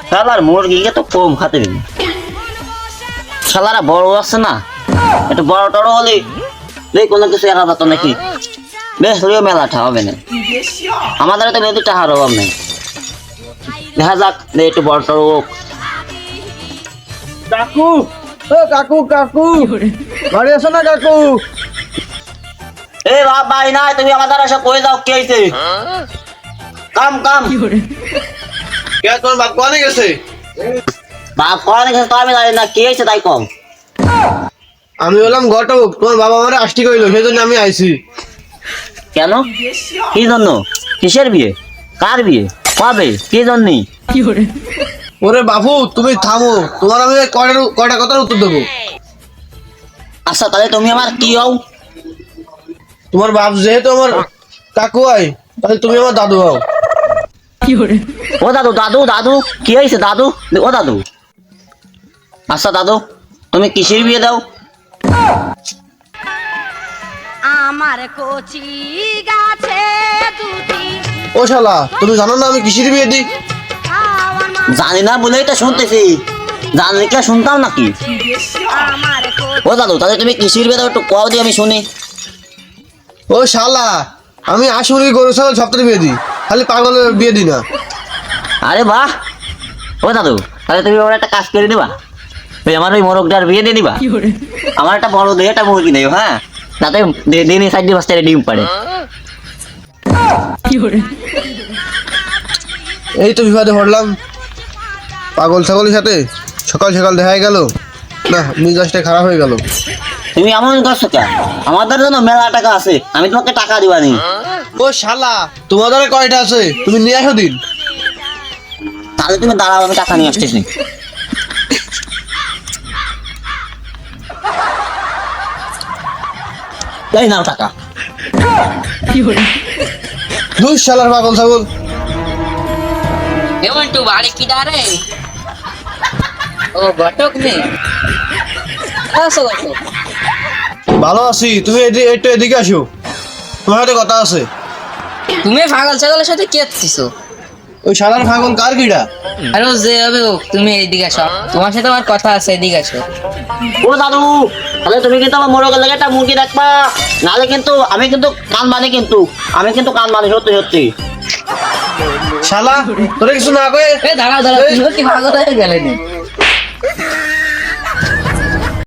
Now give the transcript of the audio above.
শালার মুরগিকে তো কম খাতে দিন, শালারা বড় আছে না, একটু বড় টড়ো হলে কোনো কিছু এরা যেত নাকি, বেশ মেলাটা হবে না, আমাদের তো মেয়েদের টাকার অভাব নেই, দেখা যাক একটু বড় টড়ো হোক। কাকু, ও কাকু কাকু, বাড়ি আসো না কাকু। এ বাবা নাই, তুমি আমাদের এসে কই যাও, কি হয়েছে? কাম কাম কে তোমার বাপ কোনে গেছে? বাপ কোনে গেছে তো আমি জানি না, কি হয়েছে তাই কম। আমি হলাম ঘটক, তোমার বাবা আমারে আষ্টি কইলো, সেই জন্য আমি আইছি। কেন, কি জন্য, কিসের বিয়ে, কার বিয়ে, কবে, কি জন্য? ওরে বাবু তুমি থামো, তোমার আমি কয়টা কথার উত্তর দেবো। আচ্ছা তাহলে তুমি আমার কি হও? তোমার বাপ যেহেতু আমার কাকু হয়, তাহলে তুমি আমার দাদু হও। ও দাদু দাদু দাদু, কি হয়েছে দাদু? ও দাদু, আচ্ছা দাদু তুমি কিসের বিয়ে দাও? আমার কচি গাছে দুটি ও শালা, তুমি জানো না আমি কিসের বিয়ে দিই? আমার মা জানি না বলেই তো শুনতেছি, জানলে কি আর শুনতাম নাকি? আমার ও দাদু তাহলে তুমি কিসের বিয়ে দাও, একটু কও দি আমি শুনি। ও শালা, আমি আসলে গরু ছাগল সপ্তাহে বিয়ে দিই, খালি পাগলের বিয়ে দিই না। আরে বাহ, ও দাদু তাহলে তুমি আমার একটা কাজ করে দিবা, ওই আমার ওই মোরগটার বিয়ে দিয়ে দিবা, আমার একটা বড় দিয়ে একটা মুরগি দেও, হ্যাঁ, যাতে দিনে 4-5টা ডিম পাড়ে। এই তো বিপদে পড়লাম, পাগল ছাগলের সাথে সকাল সকাল দেখা গেল, না মিজাজটা খারাপ হয়ে গেল। তুমি এমন করছো কেন? আমাদের জন্য মেলা টাকা আছে, আমি তোমাকে টাকা দিবানি। ও শালা, তোমাদের কয়টা আছে, তুমি নিয়ে আসো দিন। তাহলে তুমি দাঁড়াও, আমি টাকা নিয়ে আসতেছি। এই নাও টাকা। দুই শালার পাগল ছাগল। এমনটু বাড়ি কি দাঁড়ে? ও ঘটক নেই, আসো আসো। ভালো আছি, তুমি একটু এদিকে আসো, তোমার সাথে কথা আছে। তুমি পাগল ছাগলের সাথে কি আসছিস? ওই শালার পাগল কার কিডা? আরে ও যে হবে হোক, তুমি এইদিকে আসো, তোমার সাথে আমার কথা আছে, এদিকে আসো। ও দাদু তাহলে তুমি কিন্তু আমার মোরগের লাগে একটা মুরগি রাখবা, নাহলে কিন্তু আমি কিন্তু কান বানি, কিন্তু আমি কিন্তু কান বানি, সত্যি সত্যি। শালা তোরা কিছু না কয়ে এ দাঁড়াও দাঁড়াও, তুমি কি পাগল হয়ে গেলে?